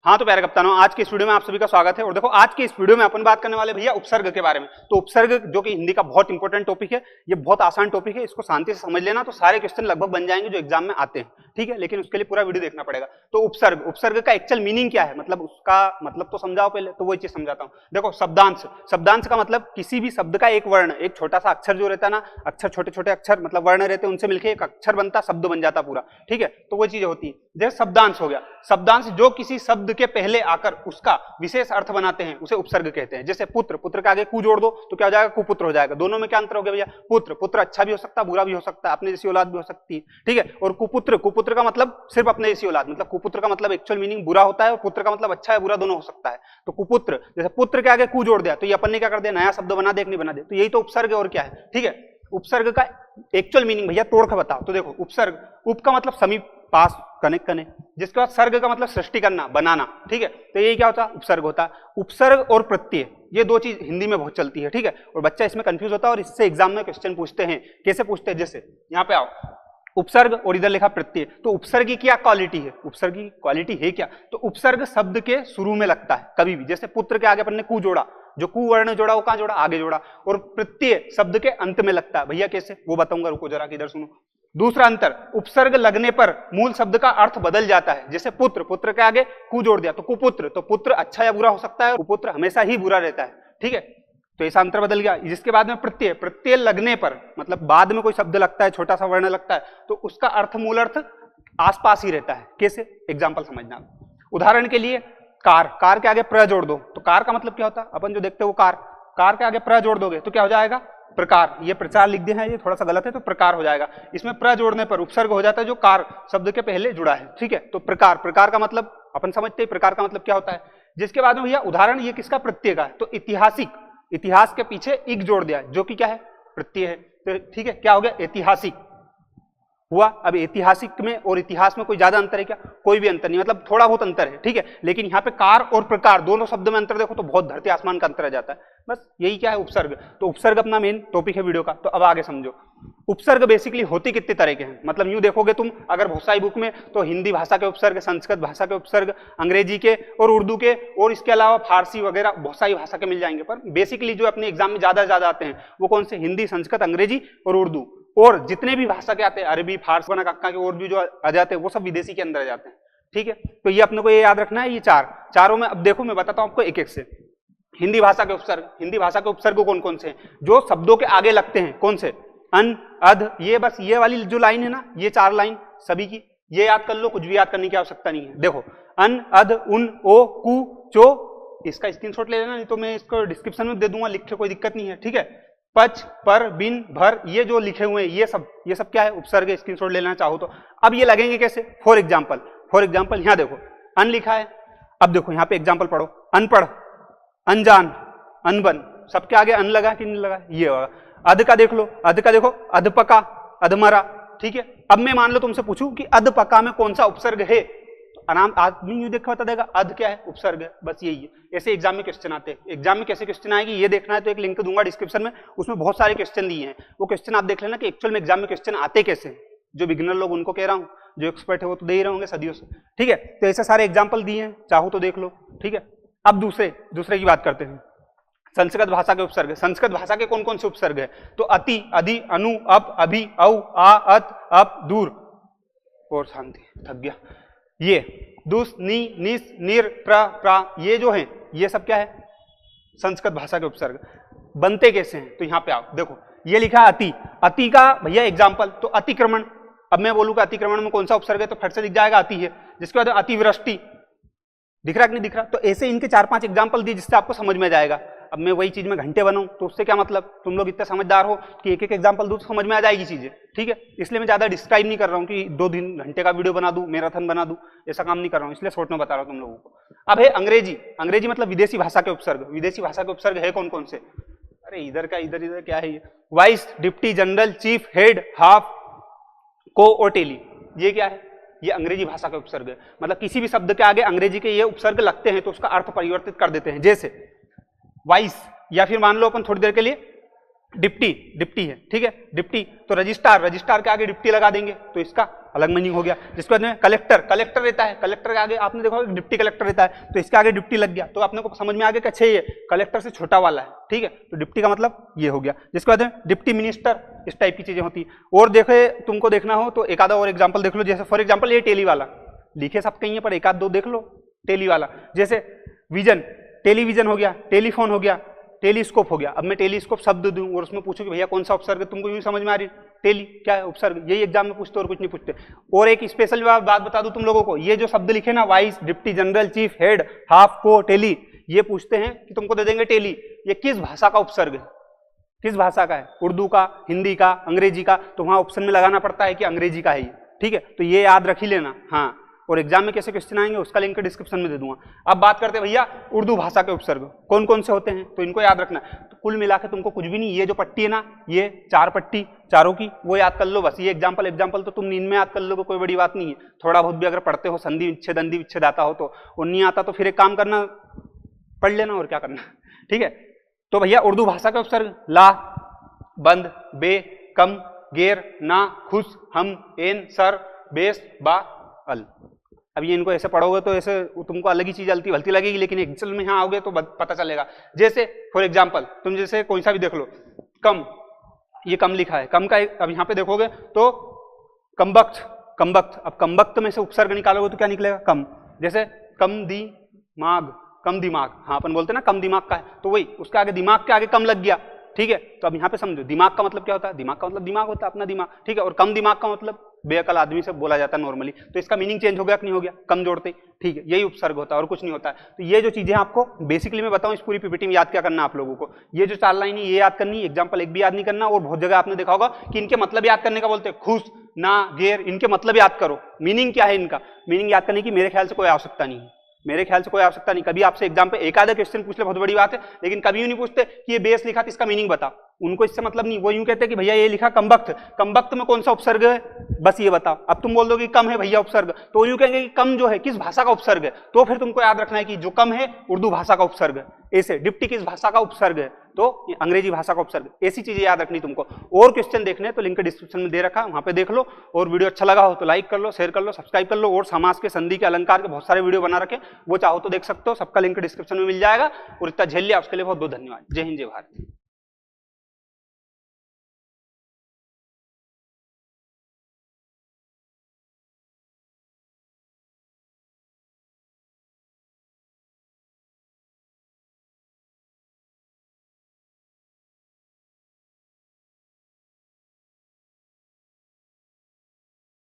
हाँ तो प्यारे कप्तानों, आज की इस वीडियो में आप सभी का स्वागत है। और देखो, आज की इस वीडियो में अपन बात करने वाले भैया उपसर्ग के बारे में। तो उपसर्ग जो कि हिंदी का बहुत इंपॉर्टेंट टॉपिक है, ये बहुत आसान टॉपिक है, इसको शांति से समझ लेना तो सारे क्वेश्चन लगभग बन जाएंगे जो एग्जाम में आते हैं, ठीक है। लेकिन उसके लिए पूरा वीडियो देखना पड़ेगा। तो उपसर्ग का एक्चुअल मीनिंग क्या है, मतलब उसका मतलब तो समझाओ पहले, तो वही चीज समझाता हूँ। देखो, शब्दांश का मतलब किसी भी शब्द का एक वर्ण, एक छोटा सा अक्षर जो रहता है ना, अक्षर छोटे छोटे अक्षर मतलब वर्ण रहते हैं, उनसे मिलकर एक अक्षर बनता, शब्द बन जाता पूरा, ठीक है। तो वो चीज होती है। जैसे शब्दांश हो गया, शब्दांश जो किसी शब्द के पहले आकर उसका विशेष अर्थ बनाते हैं उसे उपसर्ग कहते हैं। जैसे पुत्र, पुत्र के आगे कु जोड़ दो तो क्या हो जाएगा, कुपुत्र हो जाएगा। दोनों में क्या अंतर हो गया भैया, पुत्र अच्छा भी हो सकता है, बुरा भी हो सकता है, अपने जैसी औलाद भी हो सकती है, ठीक है। और कुपुत्र का मतलब सिर्फ अपने जैसी औलाद, मतलब कुपुत्र का मतलब एक्चुअल मीनिंग बुरा होता है और पुत्र का मतलब अच्छा है बुरा दोनों हो सकता है। तो कुपुत्र, जैसे पुत्र के आगे कु जोड़ दिया तो ये अपन ने क्या कर दिया, नया शब्द बना दे, नहीं बना दे, तो यही तो उपसर्ग है और क्या है, ठीक है। उपसर्ग का एक्चुअल मीनिंग भैया तोड़ के बताओ तो देखो, उपसर्ग, उप का मतलब समीप, पास, कनेक्ट करने, जिसके बाद सर्ग का मतलब सृष्टि करना, बनाना, ठीक है। तो यही क्या होता है, उपसर्ग होता है। उपसर्ग और प्रत्यय, ये दो चीज हिंदी में बहुत चलती है, ठीक है। और बच्चा इसमें कंफ्यूज होता है और इससे एग्जाम में क्वेश्चन पूछते हैं। कैसे पूछते हैं, जैसे यहाँ पे आओ, उपसर्ग और इधर लिखा प्रत्यय, तो उपसर्ग की क्या क्वालिटी है, उपसर्ग की क्वालिटी है क्या, तो उपसर्ग शब्द के शुरू में लगता है कभी भी। जैसे पुत्र के आगे अपन ने कु जोड़ा, जो कु वर्ण जोड़ा वो कहां जोड़ा, आगे जोड़ा। और प्रत्यय शब्द के अंत में लगता है, भैया कैसे, वो बताऊंगा, रुको जरा किधर सुनो। दूसरा अंतर, उपसर्ग लगने पर मूल शब्द का अर्थ बदल जाता है। जैसे पुत्र के आगे कु जोड़ दिया तो कुपुत्र, तो पुत्र अच्छा या बुरा हो सकता है, कुपुत्र हमेशा ही बुरा रहता है, ठीक है। तो ऐसा अंतर बदल गया। जिसके बाद में प्रत्यय लगने पर, मतलब बाद में कोई शब्द लगता है, छोटा सा वर्ण लगता है, तो उसका अर्थ, मूल अर्थ आसपास ही रहता है। कैसे, एग्जाम्पल समझना। उदाहरण के लिए, कार के आगे प्र जोड़ दो तो कार का मतलब क्या होता है, अपन जो देखते हैं वो कार के आगे प्र जोड़ दोगे तो क्या हो जाएगा, प्रकार। ये प्रचार लिख दिया है, ये थोड़ा सा गलत है, तो प्रकार हो जाएगा। इसमें प्र जोड़ने पर उपसर्ग हो जाता है जो कार शब्द के पहले जुड़ा है, ठीक है। तो प्रकार का मतलब अपन समझते हैं, प्रकार का मतलब क्या होता है। जिसके बाद में भैया उदाहरण, ये किसका, प्रत्यय का है। तो ऐतिहासिक, इतिहास के पीछे इक जोड़ दिया जो कि क्या है, प्रत्यय है, तो ठीक है, क्या हो गया, ऐतिहासिक हुआ। अब ऐतिहासिक में और इतिहास में कोई ज्यादा अंतर है क्या, कोई भी अंतर नहीं, मतलब थोड़ा बहुत अंतर है, ठीक है। लेकिन यहाँ पे कार और प्रकार दोनों शब्द में अंतर देखो तो बहुत धरती आसमान का अंतर आ जाता है। बस यही क्या है, उपसर्ग। तो उपसर्ग अपना मेन टॉपिक है वीडियो का। तो अब आगे समझो, उपसर्ग बेसिकली होती कितने तरह के हैं, मतलब यूं देखोगे तुम अगर भोसाई बुक में, तो हिंदी भाषा के उपसर्ग, संस्कृत भाषा के उपसर्ग, अंग्रेजी के और उर्दू के, और इसके अलावा फारसी वगैरह भोसाई भाषा के मिल जाएंगे। पर बेसिकली जो अपने एग्जाम में ज्यादा आते हैं वो कौन से, हिंदी, संस्कृत, अंग्रेजी और उर्दू। और जितने भी भाषा के आते हैं, अरबी, फारसी, कक्का के और भी जो आ जाते हैं वो सब विदेशी के अंदर आ जाते हैं, ठीक है। तो ये अपने को ये याद रखना है, ये चारों में। अब देखो मैं बताता हूं आपको एक एक से। हिंदी भाषा के उपसर्ग कौन कौन से हैं, जो शब्दों के आगे लगते हैं, कौन से, अन, अध, ये बस ये वाली जो लाइन है ना, ये 4 लाइन सभी की, ये याद कर लो, कुछ भी याद करने की आवश्यकता नहीं है। देखो, अन, अध, उन, ओ, कु, चो, इसका स्क्रीनशॉट ले लेना, नहीं तो मैं इसको डिस्क्रिप्शन में दे दूंगा लिख के, कोई दिक्कत नहीं है, ठीक है। पच, पर, बिन, भर, ये जो लिखे हुए हैं ये सब क्या है, उपसर्ग। स्क्रीनशॉट ले लेना चाहो तो। अब ये लगेंगे कैसे, फॉर एग्जाम्पल यहाँ देखो अन लिखा है। अब देखो यहाँ पे एग्जाम्पल पढ़ो, अनपढ़, अनजान, अनबन, सबके आगे अन लगा कि नहीं लगा, ये होगा। अध का देखो, अधपका, अधमरा, ठीक है। अब मैं मान लो तुमसे पूछूं कि अधपका में कौन सा उपसर्ग है, आराम आदमी यूं देख बता देगा, अध क्या है, उपसर्ग है, बस यही है। ऐसे एग्जाम में क्वेश्चन आते हैं। एग्जाम में कैसे क्वेश्चन आएगी ये देखना है तो एक लिंक दूंगा डिस्क्रिप्शन में, उसमें बहुत सारे क्वेश्चन दिए हैं, वो क्वेश्चन आप देख लेना कि एक्चुअल में एग्जाम में क्वेश्चन आते कैसे हैं। जो बिगिनर लोग उनको कह रहा हूं, जो एक्सपर्ट है वो तो दे ही रहे होंगे सदियों से, ठीक है। तो ऐसे सारे एग्जाम्पल दिए हैं, चाहो तो देख लो, ठीक है। अब दूसरे की बात करते हैं, संस्कृत भाषा के उपसर्ग। संस्कृत भाषा के कौन कौन से उपसर्ग है, तो अति, अधि, अनु, अप, अभि, औ, आ, अत, अप, दूर और शांति, थक गया, ये दुस, नी, निस, निर, प्रा, ये जो है ये सब क्या है, संस्कृत भाषा के उपसर्ग। बनते कैसे हैं, तो यहां पे आओ, देखो ये लिखा है अति का भैया एग्जाम्पल, तो अतिक्रमण। अब मैं बोलूंगा अतिक्रमण में कौन सा उपसर्ग है, तो फट से दिख जाएगा अति है। जिसके बाद अतिवृष्टि, दिख रहा कि नहीं दिख रहा, तो ऐसे इनके 4-5 एग्जाम्पल दिए जिससे आपको समझ में जाएगा। अब मैं वही चीज में घंटे बनाऊं तो उससे क्या मतलब, तुम लोग इतने समझदार हो कि एक एक एग्जाम्पल दूं तो समझ में आ जाएगी चीजें, ठीक है। इसलिए मैं ज्यादा डिस्क्राइब नहीं कर रहा हूं कि 2 घंटे का वीडियो बना दूं, मैराथन बना दूं, ऐसा काम नहीं कर रहा हूं, इसलिए शॉर्ट में बता रहा हूं तुम लोगों को। अब है अंग्रेजी मतलब विदेशी भाषा के उपसर्ग। विदेशी भाषा के उपसर्ग है कौन कौन से, अरे इधर क्या है ये, vice, deputy, general, chief, head, half, को और टेली, ये क्या है, ये अंग्रेजी भाषा का उपसर्ग है। मतलब किसी भी शब्द के आगे अंग्रेजी के ये उपसर्ग लगते हैं तो उसका अर्थ परिवर्तित कर देते हैं। जैसे वाइस, या फिर मान लो अपन थोड़ी देर के लिए डिप्टी है, ठीक है, डिप्टी, तो रजिस्ट्रार के आगे डिप्टी लगा देंगे तो इसका अलग मीनिंग हो गया। जिसके बाद में कलेक्टर, कलेक्टर रहता है, कलेक्टर के आगे आपने देखा डिप्टी कलेक्टर रहता है, तो इसके आगे डिप्टी लग गया तो आपने को समझ में आ गया कि अच्छा ये कलेक्टर से छोटा वाला है, ठीक है, तो डिप्टी का मतलब ये हो गया। जिसके बाद में डिप्टी मिनिस्टर, इस टाइप की चीजें होती है। और देखे तुमको देखना हो तो एक आधा और एग्जाम्पल देख लो, जैसे फॉर एग्जाम्पल ये टेली वाला, लिखे सब कहीं है पर एक आध दो देख लो टेली वाला। जैसे विजन, टेलीविजन हो गया, टेलीफोन हो गया, टेलीस्कोप हो गया। अब मैं टेलीस्कोप शब्द दूं और उसमें पूछूं कि भैया कौन सा उपसर्ग है, तुमको यूं समझ में आ रही टेली क्या है उपसर्ग, यही एग्जाम में पूछते और कुछ नहीं पूछते। और एक स्पेशल बात बता दूं तुम लोगों को, ये जो शब्द लिखे ना vice, deputy, general, chief, head, half, को, टेली, ये पूछते हैं कि तुमको दे देंगे टेली, ये किस भाषा का उपसर्ग है, किस भाषा का है, उर्दू का, हिंदी का, अंग्रेजी का, तो वहां ऑप्शन में लगाना पड़ता है कि अंग्रेजी का है ये, ठीक है, तो ये याद रख ही लेना। हाँ, और एग्जाम में कैसे क्वेश्चन आएंगे उसका लिंक डिस्क्रिप्शन में दे दूंगा। अब बात करते हैं भैया उर्दू भाषा के उपसर्ग कौन कौन से होते हैं, तो इनको याद रखना है। तो कुल मिला के तुमको कुछ भी नहीं, ये जो पट्टी है ना, ये 4 पट्टी चारों की, वो याद कर लो बस। ये एग्जाम्पल तो तुम नींद में याद कर लो, कोई बड़ी बात नहीं है। थोड़ा बहुत भी अगर पढ़ते हो, संधि विच्छेद, अंधि विच्छेद आता हो तो, और नहीं आता तो फिर एक काम करना, पढ़ लेना और क्या करना, ठीक है। तो भैया उर्दू भाषा के उपसर्ग ला, बंद, बे, कम, गेर, ना, खुश, हम, एन, सर, बेस, बा, अल। अब ये इनको ऐसे पढ़ोगे तो ऐसे तुमको अलग ही चीज भलती लगेगी, लेकिन एक्चुअल में यहाँ आओगे तो पता चलेगा। जैसे फॉर एग्जाम्पल तुम जैसे कोई सा भी देख लो, कम, ये कम लिखा है, कम का अब यहाँ पे देखोगे तो कमबख्त, कमबख्त। अब कमबख्त में से उपसर्ग निकालोगे तो क्या निकलेगा, कम। जैसे कम दिमाग, कम दिमाग, हाँ अपन बोलते हैं ना कम दिमाग का है, तो वही उसके आगे दिमाग के आगे कम लग गया, ठीक है। तो अब यहाँ पे समझो दिमाग का मतलब क्या होता है, दिमाग का मतलब दिमाग होता है अपना दिमाग, ठीक है। और कम दिमाग का मतलब बेअकल आदमी से बोला जाता है नॉर्मली, तो इसका मीनिंग चेंज हो गया कि नहीं हो गया, कम जोड़ते, ठीक है। यही उपसर्ग होता है और कुछ नहीं होता है। तो ये जो चीजें आपको बेसिकली मैं बताऊं इस पूरी पीपीटी में याद क्या करना आप लोगों को, ये जो 4 लाइन है ये याद करनी, एग्जाम्पल एक भी याद नहीं करना। और बहुत जगह आपने देखा होगा कि इनके मतलब याद करने का बोलते हैं, खुश, ना, गेर, इनके मतलब याद करो, मीनिंग क्या है इनका, मीनिंग याद करने की मेरे ख्याल से कोई आवश्यकता नहीं है, मेरे ख्याल से कोई आवश्यकता नहीं। कभी आपसे एग्जाम पे एक आधा क्वेश्चन पूछ ले बहुत बड़ी बात है, लेकिन कभी नहीं पूछते कि ये बेस लिखा तो इसका मीनिंग बता, उनको इससे मतलब नहीं। वो यूं कहते हैं कि भैया ये लिखा कमबख्त, कमबख्त में कौन सा उपसर्ग है, बस ये बताओ। अब तुम बोल दो कि कम है भैया उपसर्ग, तो यूं कहेंगे कि कम जो है किस भाषा का उपसर्ग है, तो फिर तुमको याद रखना है कि जो कम है उर्दू भाषा का उपसर्ग है। ऐसे डिप्टी किस भाषा का उपसर्ग है, तो अंग्रेजी भाषा का उपसर्ग। ऐसी चीजें याद रखनी तुमको। और क्वेश्चन देखने तो लिंक डिस्क्रिप्शन में दे रखा, वहां पे देख लो। और वीडियो अच्छा लगा हो तो लाइक कर लो, शेयर कर लो, सब्सक्राइब कर लो। और समास के, संधि के, अलंकार के बहुत सारे वीडियो बना रखे, वो चाहो तो देख सकते हो, सबका लिंक डिस्क्रिप्शन में मिल जाएगा। और इतना झेल लिया उसके लिए बहुत बहुत धन्यवाद। जय हिंद, जय भारत।